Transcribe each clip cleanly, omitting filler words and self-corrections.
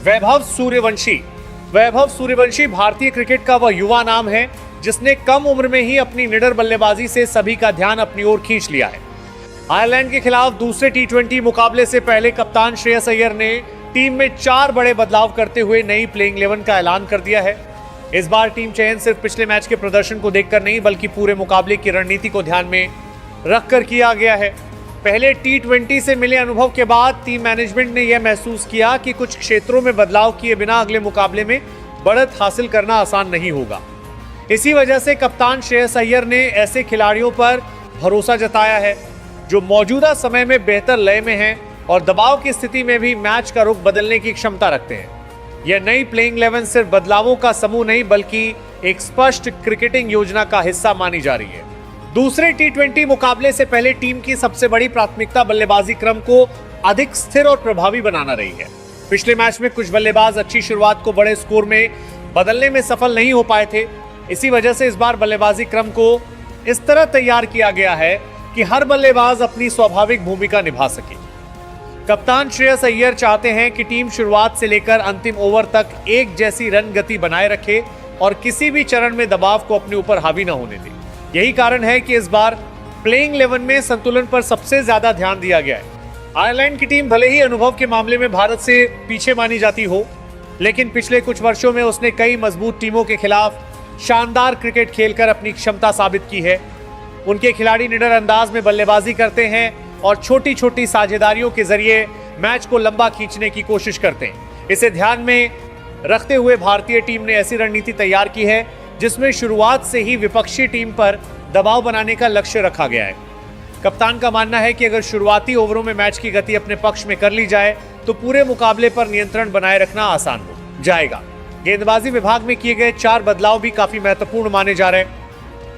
वैभव सूर्यवंशी भारतीय क्रिकेट का वह युवा नाम है जिसने कम उम्र में ही अपनी निडर बल्लेबाजी से सभी का ध्यान अपनी ओर खींच लिया है। आयरलैंड के खिलाफ दूसरे टी20 मुकाबले से पहले कप्तान श्रेयस अय्यर ने टीम में 4 बड़े बदलाव करते हुए नई प्लेइंग 11 का ऐलान कर दिया है। इस बार टीम चयन सिर्फ पिछले मैच के प्रदर्शन को देखकर नहीं बल्कि पूरे मुकाबले की रणनीति को ध्यान में रखकर किया गया है। पहले टी20 से मिले अनुभव के बाद टीम मैनेजमेंट ने यह महसूस किया कि कुछ क्षेत्रों में बदलाव किए बिना अगले मुकाबले में बढ़त हासिल करना आसान नहीं होगा। इसी वजह से कप्तान श्रेयस अय्यर ने ऐसे खिलाड़ियों पर भरोसा जताया है जो मौजूदा समय में बेहतर लय में हैं और दबाव की स्थिति में भी मैच का रुख बदलने की क्षमता रखते हैं। यह नई प्लेइंग 11 सिर्फ बदलावों का समूह नहीं बल्कि एक स्पष्ट क्रिकेटिंग योजना का हिस्सा मानी जा रही है। दूसरे टी20 मुकाबले से पहले टीम की सबसे बड़ी प्राथमिकता बल्लेबाजी क्रम को अधिक स्थिर और प्रभावी बनाना रही है। पिछले मैच में कुछ बल्लेबाज अच्छी शुरुआत को बड़े स्कोर में बदलने में सफल नहीं हो पाए थे। इसी वजह से इस बार बल्लेबाजी क्रम को इस तरह तैयार किया गया है कि हर बल्लेबाज अपनी स्वाभाविक भूमिका निभा सके। कप्तान श्रेयस अय्यर चाहते हैं कि टीम शुरुआत से लेकर अंतिम ओवर तक एक जैसी रन गति बनाए रखे और किसी भी चरण में दबाव को अपने ऊपर हावी न होने दे। यही कारण है कि इस बार प्लेइंग 11 में संतुलन पर सबसे ज्यादा ध्यान दिया गया है। आयरलैंड की टीम भले ही अनुभव के मामले में भारत से पीछे मानी जाती हो, लेकिन पिछले कुछ वर्षों में उसने कई मजबूत टीमों के खिलाफ शानदार क्रिकेट खेलकर अपनी क्षमता साबित की है। उनके खिलाड़ी निडर अंदाज में बल्लेबाजी करते हैं और छोटी छोटी साझेदारियों के जरिए मैच को लंबा खींचने की कोशिश करते हैं। इसे ध्यान में रखते हुए भारतीय टीम ने ऐसी रणनीति तैयार की है जिसमें शुरुआत से ही विपक्षी टीम पर दबाव बनाने का लक्ष्य रखा गया है। कप्तान का मानना है कि अगर शुरुआती ओवरों में मैच की गति अपने पक्ष में कर ली जाए तो पूरे मुकाबले पर नियंत्रण बनाए रखना आसान हो जाएगा। गेंदबाजी विभाग में किए गए 4 बदलाव भी काफी महत्वपूर्ण माने जा रहे हैं।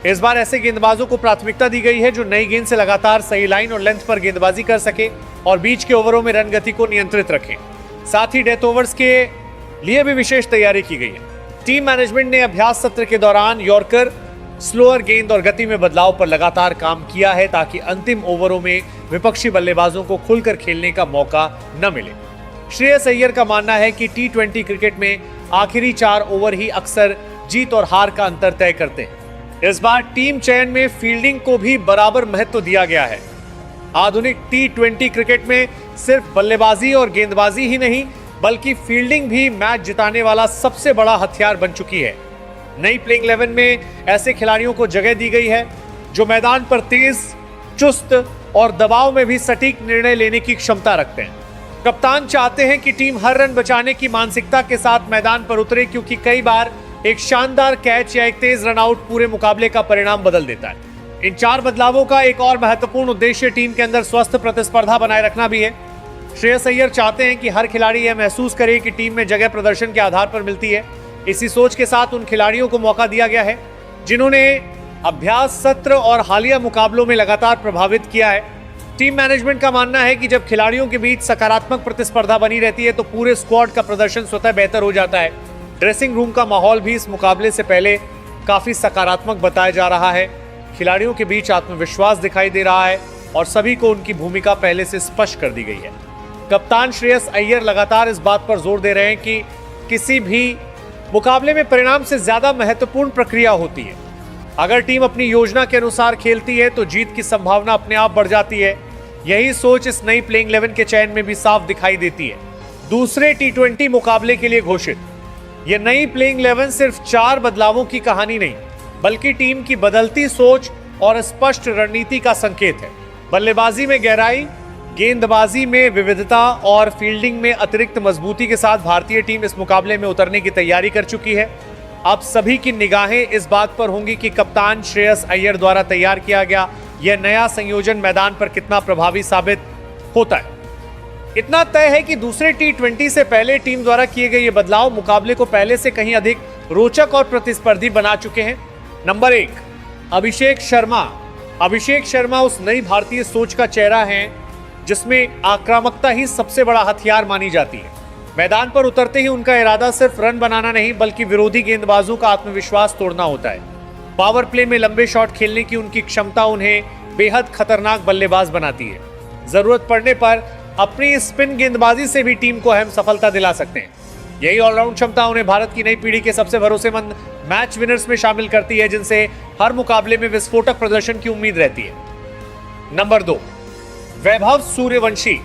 इस बार ऐसे गेंदबाजों को प्राथमिकता दी गई है जो नई गेंद से लगातार सही लाइन और लेंथ पर गेंदबाजी कर सके और बीच के ओवरों में रन गति को नियंत्रित रखें। साथ ही डेथ ओवर्स के लिए भी विशेष तैयारी की गई है। टीम मैनेजमेंट ने अभ्यास सत्र के दौरान यॉर्कर, स्लोअर गेंद और गति में बदलाव पर लगातार काम किया है ताकि अंतिम ओवरों में विपक्षी बल्लेबाजों को खुलकर खेलने का मौका न मिले। श्रेयस अय्यर का मानना है कि टी20 क्रिकेट में आखिरी 4 ओवर ही अक्सर जीत और हार का अंतर तय करते हैं। इस बार टीम चयन में फील्डिंग को भी बराबर महत्व दिया गया है। आधुनिक टी20 क्रिकेट में सिर्फ बल्लेबाजी और गेंदबाजी ही नहीं बल्कि फील्डिंग भी मैच जिताने वाला सबसे बड़ा हथियार बन चुकी है। नई प्लेइंग 11 में ऐसे खिलाड़ियों को जगह दी गई है जो मैदान पर तेज, चुस्त और दबाव में भी सटीक निर्णय लेने की क्षमता रखते हैं। कप्तान चाहते हैं कि टीम हर रन बचाने की मानसिकता के साथ मैदान पर उतरे क्योंकि कई बार एक शानदार कैच या एक तेज रन आउट पूरे मुकाबले का परिणाम बदल देता है। इन 4 बदलावों का एक और महत्वपूर्ण उद्देश्य टीम के अंदर स्वस्थ प्रतिस्पर्धा बनाए रखना भी है। श्रेयस अय्यर चाहते हैं कि हर खिलाड़ी यह महसूस करे कि टीम में जगह प्रदर्शन के आधार पर मिलती है। इसी सोच के साथ उन खिलाड़ियों को मौका दिया गया है जिन्होंने अभ्यास सत्र और हालिया मुकाबलों में लगातार प्रभावित किया है। टीम मैनेजमेंट का मानना है कि जब खिलाड़ियों के बीच सकारात्मक प्रतिस्पर्धा बनी रहती है तो पूरे स्क्वाड का प्रदर्शन स्वतः बेहतर हो जाता है। ड्रेसिंग रूम का माहौल भी इस मुकाबले से पहले काफी सकारात्मक बताया जा रहा है। खिलाड़ियों के बीच आत्मविश्वास दिखाई दे रहा है और सभी को उनकी भूमिका पहले से स्पष्ट कर दी गई है। कप्तान श्रेयस अय्यर लगातार इस बात पर जोर दे रहे हैं कि किसी भी मुकाबले में परिणाम से ज्यादा महत्वपूर्ण प्रक्रिया होती है। अगर टीम अपनी योजना के अनुसार खेलती है तो जीत की संभावना अपने आप बढ़ जाती है। यही सोच इस नई प्लेइंग 11 के चयन में भी साफ दिखाई देती है। दूसरे टी20 मुकाबले के लिए घोषित यह नई प्लेइंग 11 सिर्फ 4 बदलावों की कहानी नहीं बल्कि टीम की बदलती सोच और स्पष्ट रणनीति का संकेत है। बल्लेबाजी में गहराई, गेंदबाजी में विविधता और फील्डिंग में अतिरिक्त मजबूती के साथ भारतीय टीम इस मुकाबले में उतरने की तैयारी कर चुकी है। अब सभी की निगाहें इस बात पर होंगी कि कप्तान श्रेयस अय्यर द्वारा तैयार किया गया यह नया संयोजन मैदान पर कितना प्रभावी साबित होता है। इतना तय है कि दूसरे टी20 से पहले टीम द्वारा किए गए ये बदलाव मुकाबले को पहले से कहीं अधिक रोचक और प्रतिस्पर्धी बना चुके हैं। नंबर 1, अभिषेक शर्मा। अभिषेक शर्मा उस नई भारतीय सोच का चेहरा है जिसमें आक्रामकता ही सबसे बड़ा हथियार मानी जाती है। मैदान पर उतरते ही उनका इरादा सिर्फ रन बनाना नहीं बल्कि विरोधी गेंदबाजों का आत्मविश्वास तोड़ना होता है। पावर प्ले में लंबे शॉट खेलने की उनकी क्षमता उन्हें बेहद खतरनाक बल्लेबाज बनाती है। जरूरत पड़ने पर अपनी स्पिन गेंदबाजी से भी टीम को अहम सफलता दिला सकते हैं। यही ऑलराउंड क्षमता उन्हें भारत की नई पीढ़ी के सबसे भरोसेमंद मैच विनर्स में शामिल करती है, जिनसे हर मुकाबले में विस्फोटक प्रदर्शन की उम्मीद रहती है। नंबर 2, वैभव सूर्यवंशी।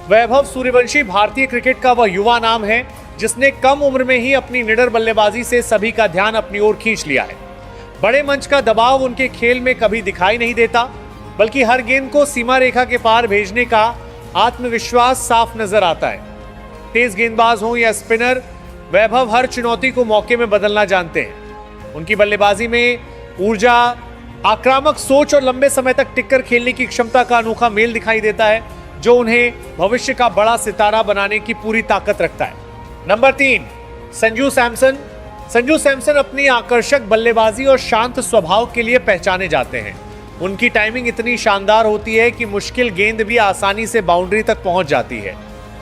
वैभव सूर्यवंशी भारतीय क्रिकेट का वह युवा नाम है जिसने कम उम्र में ही अपनी निडर बल्लेबाजी से सभी का ध्यान अपनी ओर खींच लिया है। बड़े मंच का दबाव उनके खेल में कभी दिखाई नहीं देता, बल्कि हर गेंद को सीमा रेखा के पार भेजने का आत्मविश्वास साफ नजर आता है। तेज गेंदबाज हो या स्पिनर, वैभव हर चुनौती को मौके में बदलना जानते हैं। उनकी बल्लेबाजी में ऊर्जा, आक्रामक सोच और लंबे समय तक टिककर खेलने की क्षमता का अनोखा मेल दिखाई देता है, जो उन्हें भविष्य का बड़ा सितारा बनाने की पूरी ताकत रखता है। नंबर 3, संजू सैमसन। संजू सैमसन अपनी आकर्षक बल्लेबाजी और शांत स्वभाव के लिए पहचाने जाते हैं। उनकी टाइमिंग इतनी शानदार होती है कि मुश्किल गेंद भी आसानी से बाउंड्री तक पहुंच जाती है।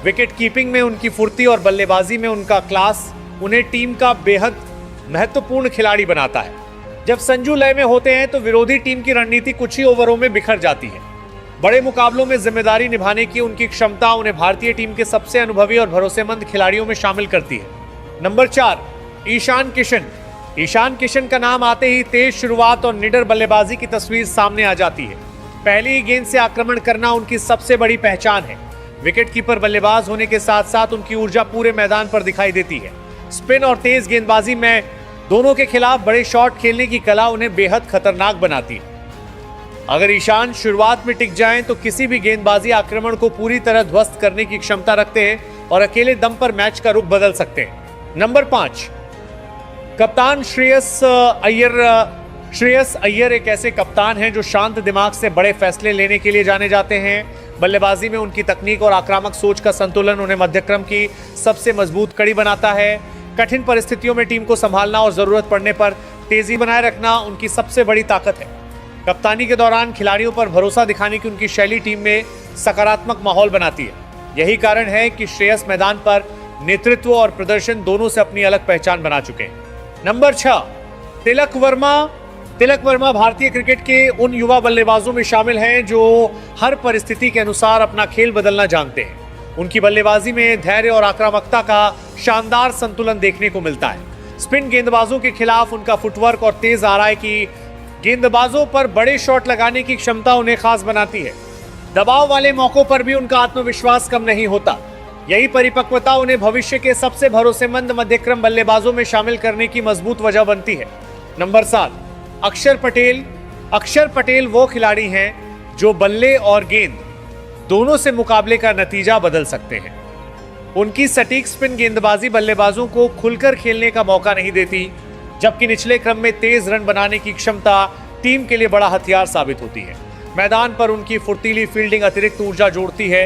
विकेट कीपिंग में उनकी फुर्ती और बल्लेबाजी में उनका क्लास उन्हें टीम का बेहद महत्वपूर्ण खिलाड़ी बनाता है। जब संजू लय में होते हैं तो विरोधी टीम की रणनीति कुछ ही ओवरों में बिखर जाती है। बड़े मुकाबलों में जिम्मेदारी निभाने की उनकी क्षमता उन्हें भारतीय टीम के सबसे अनुभवी और भरोसेमंद खिलाड़ियों में शामिल करती है। नंबर 4, ईशान किशन। ईशान किशन का नाम आते ही तेज शुरुआत और निडर बल्लेबाजी की तस्वीर सामने आ जाती है। पहली ही गेंद से आक्रमण करना उनकी सबसे बड़ी पहचान है। विकेटकीपर बल्लेबाज होने के साथ साथ उनकी ऊर्जा पूरे मैदान पर दिखाई देती है। स्पिन और तेज गेंदबाजी में दोनों के खिलाफ बड़े शॉट खेलने की कला उन्हें बेहद खतरनाक बनाती है। अगर ईशान शुरुआत में टिक जाएं तो किसी भी गेंदबाजी आक्रमण को पूरी तरह ध्वस्त करने की क्षमता रखते हैं और अकेले दम पर मैच का रुख बदल सकते हैं। नंबर 5, कप्तान श्रेयस अय्यर। श्रेयस अय्यर एक ऐसे कप्तान हैं जो शांत दिमाग से बड़े फैसले लेने के लिए जाने जाते हैं। बल्लेबाजी में उनकी तकनीक और आक्रामक सोच का संतुलन उन्हें मध्यक्रम की सबसे मजबूत कड़ी बनाता है। कठिन परिस्थितियों में टीम को संभालना और जरूरत पड़ने पर तेजी बनाए रखना उनकी सबसे बड़ी ताकत है। कप्तानी के दौरान खिलाड़ियों पर भरोसा दिखाने की उनकी शैली टीम में सकारात्मक माहौल बनाती है। यही कारण है कि श्रेयस मैदान पर नेतृत्व और प्रदर्शन दोनों से अपनी अलग पहचान बना चुके हैं। नंबर 6, तिलक वर्मा। तिलक वर्मा भारतीय क्रिकेट के उन युवा बल्लेबाजों में शामिल हैं जो हर परिस्थिति के अनुसार अपना खेल बदलना जानते हैं। उनकी बल्लेबाजी में धैर्य और आक्रामकता का शानदार संतुलन देखने को मिलता है। स्पिन गेंदबाजों के खिलाफ उनका फुटवर्क और तेज आराई की गेंदबाजों पर बड़े शॉट लगाने की क्षमता उन्हें खास बनाती है। दबाव वाले मौकों पर भी उनका आत्मविश्वास कम नहीं होता। यही परिपक्वता उन्हें भविष्य के सबसे भरोसेमंद मध्यक्रम बल्लेबाजों में शामिल करने की मजबूत वजह बनती है। नंबर 7, अक्षर पटेल। अक्षर पटेल वो खिलाड़ी हैं जो बल्ले और गेंद दोनों से मुकाबले का नतीजा बदल सकते हैं। उनकी सटीक स्पिन गेंदबाजी बल्लेबाजों को खुलकर खेलने का मौका नहीं देती, जबकि निचले क्रम में तेज रन बनाने की क्षमता टीम के लिए बड़ा हथियार साबित होती है। मैदान पर उनकी फुर्तीली फील्डिंग अतिरिक्त ऊर्जा जोड़ती है।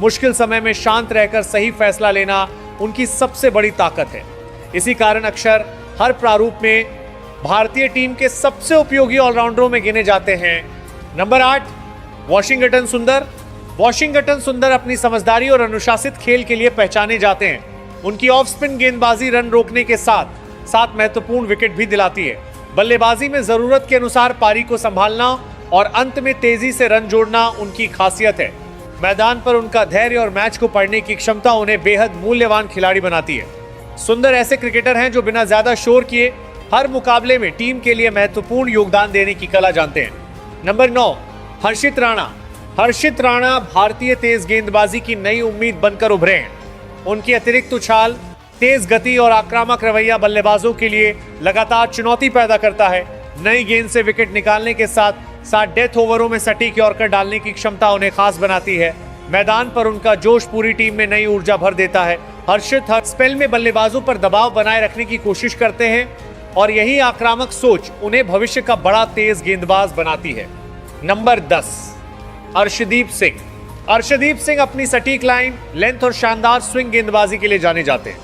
मुश्किल समय में शांत रहकर सही फैसला लेना उनकी सबसे बड़ी ताकत है। इसी कारण अक्षर हर प्रारूप में भारतीय टीम के सबसे उपयोगी ऑलराउंडरों में गिने जाते हैं। नंबर 8, वॉशिंगटन सुंदर। वॉशिंगटन सुंदर अपनी समझदारी और अनुशासित खेल के लिए पहचाने जाते हैं। उनकी ऑफ स्पिन गेंदबाजी रन रोकने के साथ साथ महत्वपूर्ण विकेट भी दिलाती है। बल्लेबाजी में जरूरत के अनुसार पारी को संभालना और अंत में तेजी से रन जोड़ना उनकी खासियत है। मैदान पर उनका धैर्य और मैच को पढ़ने की क्षमता उन्हें बेहद मूल्यवान खिलाड़ी बनाती है। सुंदर ऐसे क्रिकेटर हैं जो बिना ज्यादा शोर किए हर मुकाबले में टीम के लिए महत्वपूर्ण योगदान देने की कला जानते हैं। नंबर 9, हर्षित राणा। हर्षित राणा भारतीय तेज गेंदबाजी की नई उम्मीद बनकर उभरे हैं। उनकी अतिरिक्त उछाल, तेज गति और आक्रामक रवैया बल्लेबाजों के लिए लगातार चुनौती पैदा करता है। नई गेंद से विकेट निकालने के साथ साथ डेथ ओवरों में सटीक यॉर्कर डालने की क्षमता उन्हें खास बनाती है। मैदान पर उनका जोश पूरी टीम में नई ऊर्जा भर देता है। हर्षित हर स्पेल में बल्लेबाजों पर दबाव बनाए रखने की कोशिश करते हैं और यही आक्रामक सोच उन्हें भविष्य का बड़ा तेज गेंदबाज बनाती है। नंबर 10, अर्शदीप सिंह। अर्शदीप सिंह अपनी सटीक लाइन, लेंथ और शानदार स्विंग गेंदबाजी के लिए जाने जाते हैं।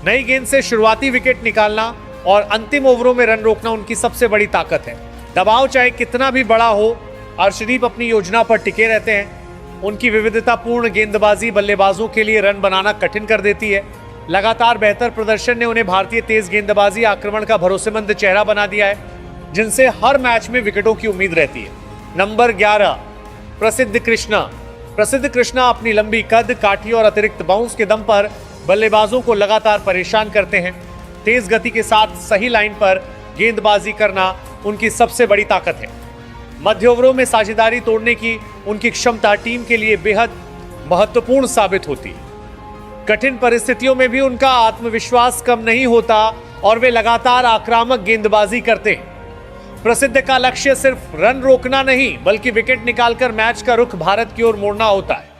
नई गेंद से शुरुआती विकेट निकालना और अंतिम ओवरों में रन रोकना उनकी सबसे बड़ी ताकत है। दबाव चाहे कितना भी बड़ा हो, अर्शदीप अपनी योजना पर टिके रहते हैं। उनकी विविधतापूर्ण गेंदबाजी बल्लेबाजों के लिए रन बनाना कठिन कर देती है। लगातार बेहतर प्रदर्शन ने उन्हें भारतीय तेज गेंदबाजी आक्रमण का भरोसेमंद चेहरा बना दिया है, जिनसे हर मैच में विकेटों की उम्मीद रहती है। नंबर 11, प्रसिद्ध कृष्णा। प्रसिद्ध कृष्णा अपनी लंबी कद, काठी और अतिरिक्त बाउंस के दम पर बल्लेबाजों को लगातार परेशान करते हैं। तेज गति के साथ सही लाइन पर गेंदबाजी करना उनकी सबसे बड़ी ताकत है। मध्य ओवरों में साझेदारी तोड़ने की उनकी क्षमता टीम के लिए बेहद महत्वपूर्ण साबित होती है। कठिन परिस्थितियों में भी उनका आत्मविश्वास कम नहीं होता और वे लगातार आक्रामक गेंदबाजी करते हैं। प्रसिद्ध का लक्ष्य सिर्फ रन रोकना नहीं बल्कि विकेट निकालकर मैच का रुख भारत की ओर मोड़ना होता है।